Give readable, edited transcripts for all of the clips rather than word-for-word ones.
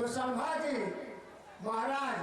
संभाजी महाराज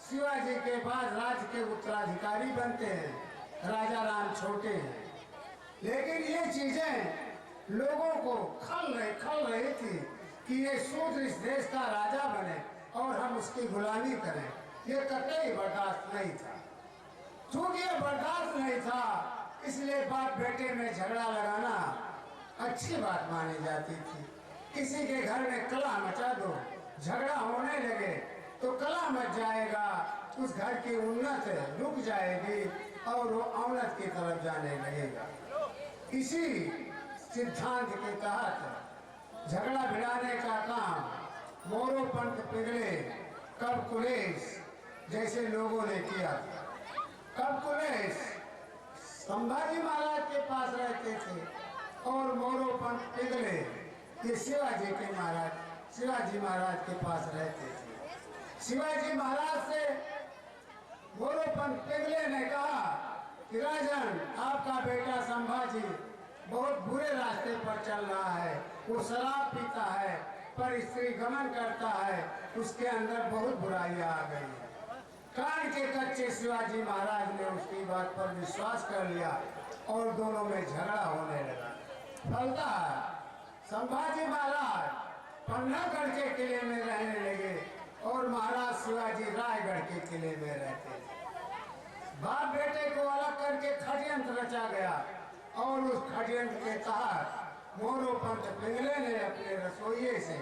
शिवाजी के बाद राज्य के उत्तराधिकारी बनते हैं। राजा राम छोटे हैं, लेकिन ये चीजें लोगों को खल रही थी कि ये शूद्र इस देश का राजा बने और हम उसकी गुलामी करें। ये कतई बर्दाश्त नहीं था। चूंकि ये बर्दाश्त नहीं था, इसलिए बाप बेटे में झगड़ा लगाना अच्छी बात मानी जाती थी। किसी के घर में कलह मचा दो, झगड़ा होने लगे तो कलह मच जाएगा, उस घर की उन्नत रुक जाएगी और वो अवनत की तरफ जाने लगेगा। इसी सिद्धांत के तहत झगड़ा भिड़ाने का काम मोरोपंत पिघले कब कुलेश जैसे लोगों ने किया था। कब कुलेश संभाजी महाराज के पास रहते थे और मोरोपंत पिघले ये शिवाजी महाराज के पास रहते थे। शिवाजी महाराज से मोरोपंत पिघले ने कहा कि राजन, आपका बेटा संभाजी बहुत बुरे रास्ते पर चल रहा है। वो शराब पीता है, पर स्त्री गमन करता है, उसके अंदर बहुत बुराइयां आ गई है। कान के कच्चे शिवाजी महाराज ने उसकी बात पर विश्वास कर लिया और दोनों में झगड़ा होने लगा। फलता संभाजी महाराज पन्नागढ़ के किले में रहने लगे और महाराज शिवाजी रायगढ़ के किले में रहते थे। बाप बेटे को अलग करके षड्यंत्र रचा गया और उस षड्यंत्र के तहत मोरोपंत पिघले ने अपने रसोइये से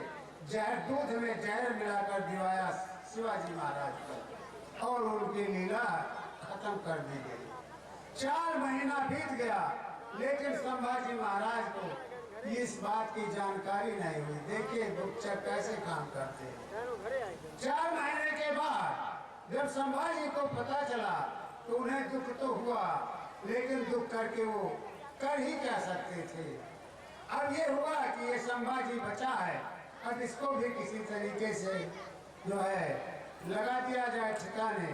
दूध में जहर मिलाकर दिवाया शिवाजी महाराज को और उनकी लीला खत्म कर दी गई। 4 महीना बीत गया, लेकिन संभाजी महाराज को इस बात की जानकारी नहीं हुई। देखिए गुप्तचर कैसे काम करते हैं। 4 महीने के बाद जब संभाजी को पता चला तो उन्हें दुख तो हुआ, लेकिन दुख करके वो कर ही क्या सकते थे। अब ये हुआ कि ये संभाजी बचा है, अब इसको भी किसी तरीके से जो है लगा दिया जाए ठिकाने।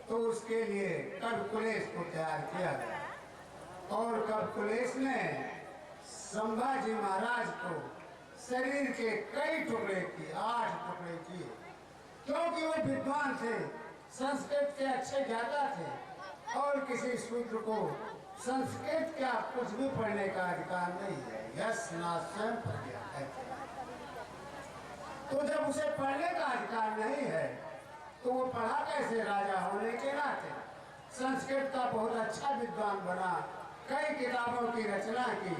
तो उसके लिए कब कुलेश को तैयार किया गया और कब कुलेश ने संभाजी महाराज को शरीर के कई टुकड़े किए, 8 टुकड़े किए, क्योंकि वो विद्वान थे, संस्कृत के अच्छे ज्ञाता थे और किसी शूद्र को संस्कृत का कुछ भी पढ़ने का अधिकार नहीं है। यस ना स्वयं प्रज्ञा कहते हैं। तो जब उसे पढ़ने का अधिकार नहीं है तो वो पढ़ा कैसे? राजा होने के नाते संस्कृत का बहुत अच्छा विद्वान बना, कई किताबों की रचना की।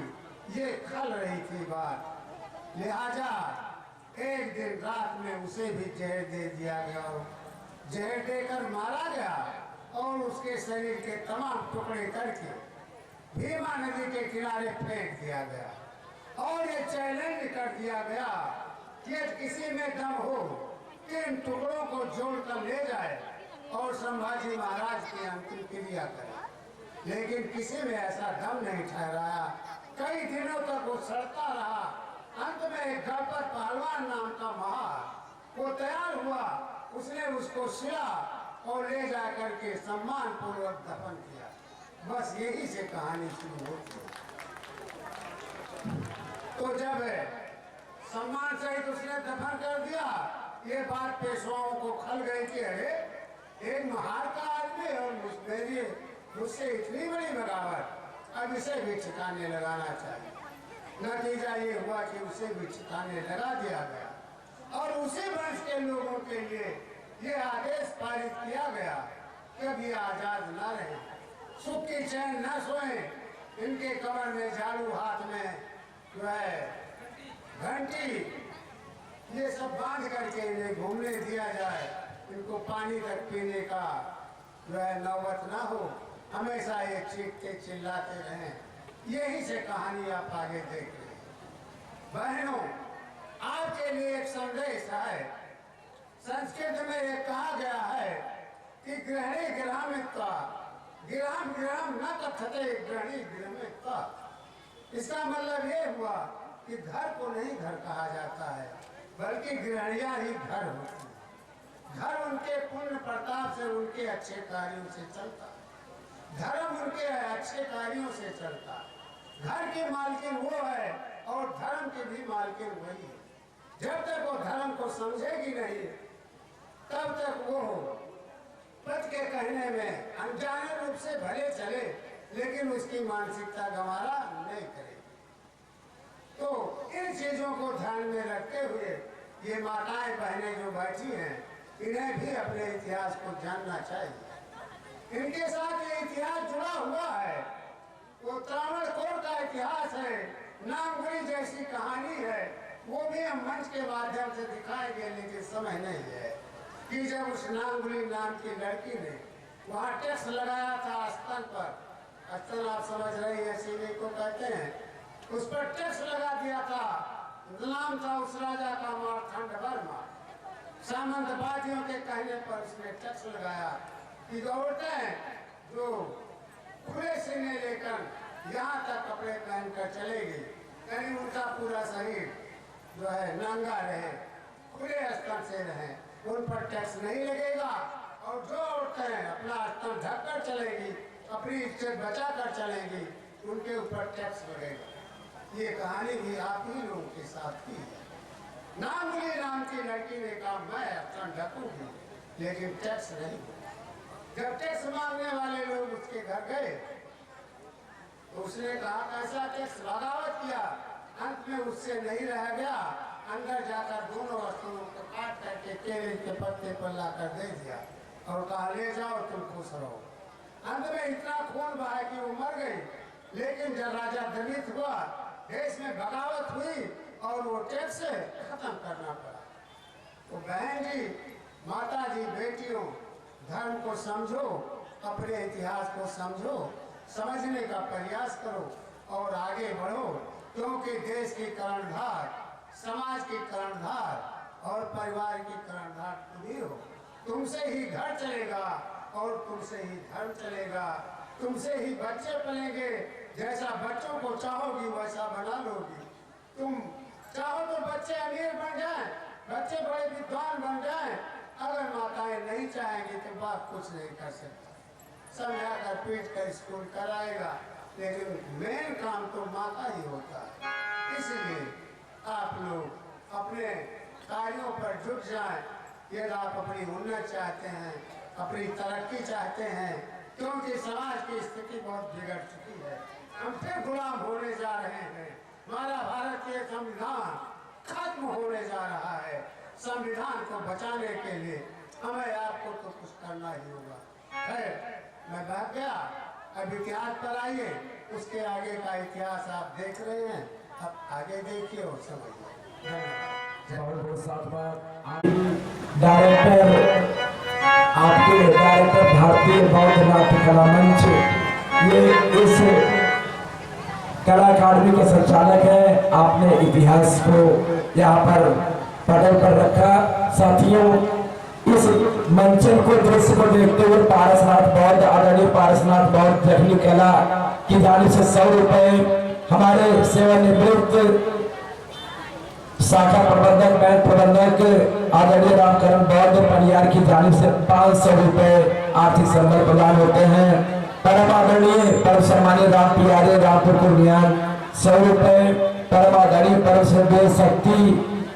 ये खल रही थी बात, लिहाजा एक दिन रात में उसे भी जहर दे दिया गया। जहर देकर मारा गया और उसके शरीर के तमाम टुकड़े करके भीमा नदी के किनारे फेंक दिया गया और ये चैलेंज कर दिया गया कि किसी में दम हो कि इन टुकड़ों को जोड़कर ले जाए और संभाजी महाराज की अंतिम क्रिया करे। लेकिन किसी में ऐसा दम नहीं ठहराया। कई दिनों तक वो सड़ता रहा। अंत में एक गणपत पहलवान नाम का महार वो तैयार हुआ, उसने उसको सिला और ले जा करके सम्मान पूर्वक दफन किया। बस यही से कहानी शुरू होती है। तो जब सम्मान सहित उसने दफन कर दिया, ये बात पेशवाओं को खल गई कि अरे एक महार का आदमी और मुझसे इतनी बड़ी बगावत, अब इसे भी ठिकाने लगाना चाहिए। नतीजा ये हुआ कि उसे भी ठिकाने लगा दिया गया और उसी वंश के लोगों के लिए ये आदेश पारित किया गया कि अब ये आजाद न रहे, सुख की चैन न सोए, इनके कमर में झाड़ू, हाथ में जो है घंटी, ये सब बांध करके इन्हें घूमने दिया जाए। इनको पानी तक पीने का जो है नौबत ना हो, हमेशा ये चीखते चिल्लाते रहें। यही से कहानी आप आगे देख रहे हैं। बहनों, आपके लिए एक संदेश है। संस्कृत में ये कहा गया है कि गृहिणी गृहमित्वा गृहम गृहम न कथते गृहिणी गृहमित्वा। इसका मतलब ये हुआ कि घर को नहीं घर कहा जाता है, बल्कि गृहणियां ही घर होती हैं। घर उनके पुण्य प्रताप से, उनके अच्छे कार्यों से चलता है। धर्म उनके अच्छे कार्यों से चलता है। घर की मालकिन वो है और धर्म की भी मालकिन वही है। जब तक वो धर्म को समझेगी नहीं, तब तक वो पद के कहने में अनजाने रूप से भले चले, लेकिन उसकी मानसिकता गंवारा नहीं करेगी। तो इन चीजों को ध्यान में रखते हुए ये माताएं बहनें जो बैठी हैं, इन्हें भी अपने इतिहास को जानना चाहिए। इनके साथ ये इतिहास जुड़ा हुआ है। वो त्रावणकोर का इतिहास है, नामगुरी जैसी कहानी है, वो भी हम मंच के माध्यम से दिखाएंगे, लेकिन समय नहीं है कि जब उस नामगुरी नाम की लड़की ने वहाँ टैक्स लगाया था स्तन पर, स्तन आप समझ रही है सीने को कहते हैं, उस पर टैक्स लगा दिया था। नाम था उस राजा का मार्तंडवर्मा। सामंतवादियों के कहने पर उसने टैक्स लगाया कि औरतें जो खुले सीने लेकर यहाँ तक कपड़े पहनकर चलेगी, यानी उनका पूरा शरीर जो है नंगा रहे, खुले स्तन से रहे, उन पर टैक्स नहीं लगेगा। और जो औरतें अपना स्तन ढककर चलेगी, अपनी इज्जत बचा कर चलेगी, उनके ऊपर टैक्स लगेगा। ये कहानी भी आप ही लोगों के साथ की है। नामगुरी नाम की लड़की ने कहा मैं स्तन ढकूंगी, लेकिन टैक्स नहीं। जब टैक्स मांगने वाले लोग उसके घर गए तो उसने कहा कैसा टैक्स, बगावत किया। अंत में उससे नहीं रह गया, अंदर जाकर दोनों वस्तुओं को काट करके केले के पत्ते पर लाकर दे दिया और कहा ले जाओ तुम खुश रहो। अंत में इतना खून बहा कि वो मर गई। लेकिन जब राजा दलित हुआ, देश में बगावत हुई और वो टैक्स खत्म करना पड़ा। तो बहन जी, माता जी, बेटियों, धर्म को समझो, अपने इतिहास को समझो, समझने का प्रयास करो और आगे बढ़ो, क्योंकि देश की कर्णधार, समाज की कर्णधार और परिवार की कर्णधार तुम ही हो। तुमसे ही घर चलेगा और तुमसे ही धर्म चलेगा, तुमसे ही बच्चे पलेंगे। जैसा बच्चों को चाहोगी वैसा बना लोगी। तुम चाहो तो बच्चे अमीर बन जाएं, बच्चे बड़े विद्वान बन जाएं। अगर माताएं नहीं चाहेंगी तो बाप कुछ नहीं कर सकता। समझाकर पीट कर स्कूल कराएगा, लेकिन मेन काम तो माता ही होता है। इसलिए आप लोग अपने कार्यों पर जुट जाएं। यदि आप अपनी उन्नति चाहते हैं, अपनी तरक्की चाहते हैं, क्योंकि समाज की स्थिति बहुत बिगड़ चुकी है। हम फिर गुलाम होने जा रहे हैं। हमारा भारतीय संविधान खत्म होने जा रहा है। संविधान को बचाने के लिए हमें आपको तो कुछ करना ही होगा। है, मैं भाग गया। अब इतिहास पर आइए, उसके आगे का इतिहास आप देख रहे हैं, अब आगे देखिए और समझिए। डायरेक्टर भारतीय बौद्ध नाट्य कला मंच, ये इस कला अकादमी के संचालक हैं। आपने इतिहास को यहाँ पर पटल पर रखा। साथियों, इस मंचन को दृश्य को देखते हुए पारसनाथ बौद्ध, आदरणीय पारसनाथ बौद्ध जखनी कला की जानिब से 100 रुपए, हमारे सेवानिवृत्त शाखा प्रबंधक, बैंक प्रबंधक आदरणीय रामकरण बौद्ध परिवार की जानिब से 500 रुपए आर्थिक संबल प्रदान होते हैं। परम आदरणीय परम सम्मानीय राम पियारे रामपुर कुर्नियान 100 रुपए, परम आदरणीय परम श्रद्धेय शक्ति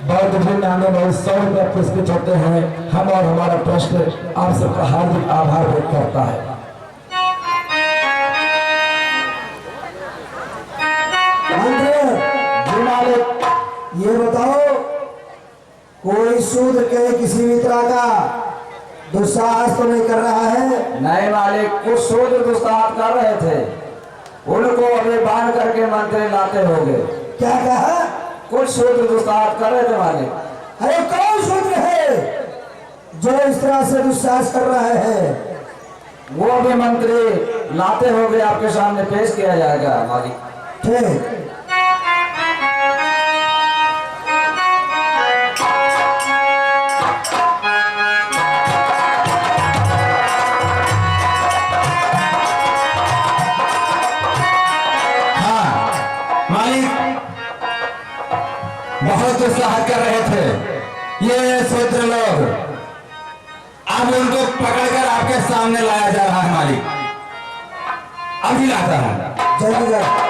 बौद्ध जी नामे बहुत 100 रुपए पुरस्कृत होते हैं। हम और हमारा ट्रस्ट आप सबका हार्दिक आभार व्यक्त करता है। ये बताओ, कोई शूद्र के किसी भी तरह का दुस्साहस तो नहीं कर रहा है? नहीं मालिक, कुछ शूद्र दुस्साहस कर रहे थे, उनको अभी बांध करके मंत्री लाते होंगे। क्या कहा? कुछ शूद्र दुस्साहस कर रहे थे मालिक। अरे कौन शूद्र है जो इस तरह से दुस्साहस कर रहा है? वो भी मंत्री लाते होंगे, आपके सामने पेश किया जाएगा मालिक। ठीक। बहुत दुस्साहस कर रहे थे ये शूद्र लोग, अब उनको पकड़कर आपके सामने लाया जा रहा है मालिक। अभी लाता है, जल्दी जल्दी।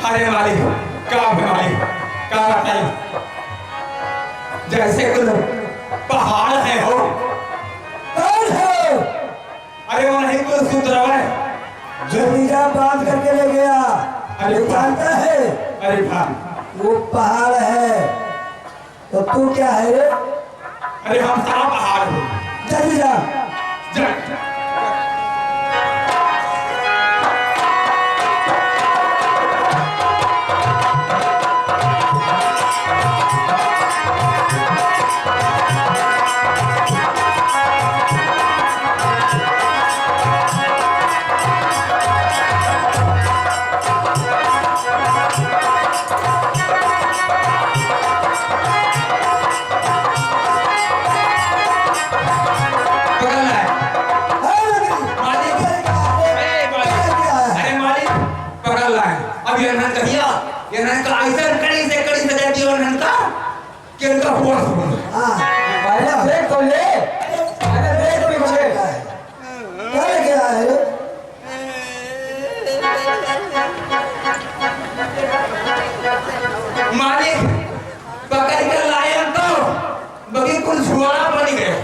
अरे मालिक क्या मालिक क्या बताइए, जैसे कुछ पहाड़ है हो। कौन है? अरे वो नहीं कुछ सूत्र है जो मीरा बांध करके ले गया। अरे जानता है अरे भाई वो पहाड़ है, तो तू क्या है रे? अरे हम सारा पहाड़ हो। जल्दी जा। देख तो ले, देख तो मुझे क्या लेके आया है? मालिक पकड़ कर लाए हम तो बगी कुछ झुआड़ा बन गए।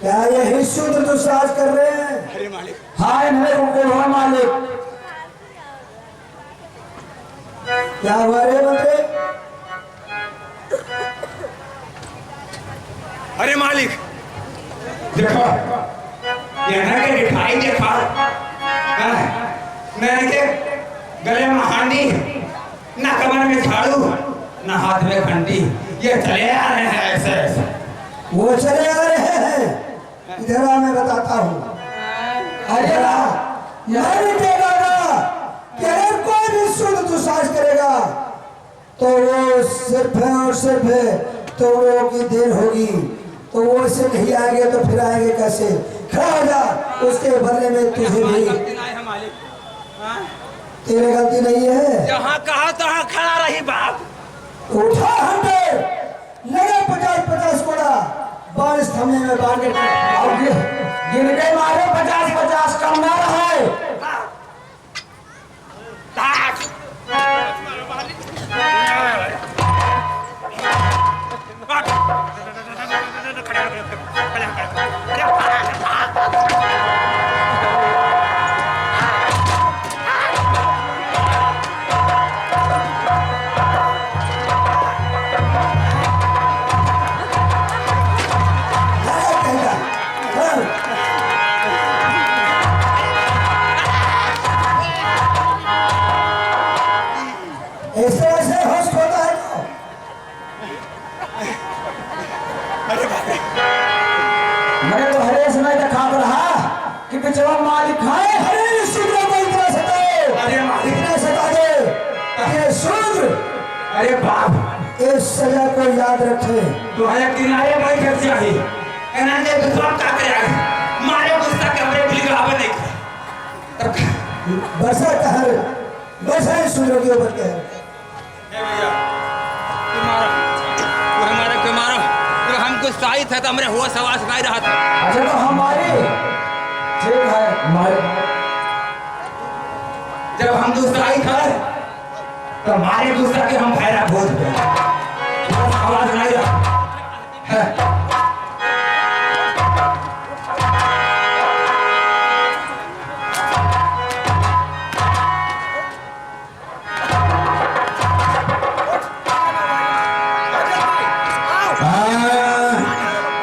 क्या यही शूद्र दुस्साहस कर रहे हैं? अरे मालिक हाय मेरे को हो मालिक। क्या हुआ रे मंत्री? अरे मालिक देखो यहाँ के दिखाई देखा, मैंने के गले में हांडी, ना कमर में झाड़ू, ना हाथ में घंटी, ये चले आ रहे हैं ऐसे ऐसे। वो चले आ रहे हैं, इधर आ मैं बताता हूँ। अरे यार देगा ना कि अगर कोई भी शुद्ध दुस्साहस करेगा तो वो सिर्फ है और सिर्फ है तो वो की देर होगी, तो वो से नहीं आएंगे तो फिर आएंगे कैसे? खड़ा हो जा, उसके बदले में तुझे भी। तेरे गलती नहीं है, जहाँ कहा तहाँ खड़ा रही बाप। उठा हंटे लगे 50-50 कोड़ा बारिश थमने में बांध के गिन के मारे 50-50 कम ना रहे। ऐसे ऐसे होश होता है तो मैंने तो हरे समय तक खा रहा कि पिछवा मालिक खाए। अरे शूद्र को इतना सताओ, अरे मालिक इतना सता दे ये शूद्र अरे बाप इस सजा को याद रखे। तो है किनारे भाई घर से आई एना ने विश्वास का करे मारे गुस्सा के हमरे बिलगावे नहीं बरसा कहर बरसा शूद्र के ऊपर कहर। भैया तुम्हारा तो हमको साई था तो हमरे हुआ सवाल सुनाई रहा था। अच्छा तो हमारी ठीक है हमारे जब हम दूसरा था तो हमारे दूसरा के हम भैरा भूत गए आवाज सुनाई रहा है।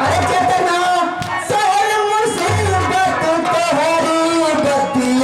अरे चेतना सहल मुसीबत तोहरी बतिया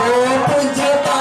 हो तुझका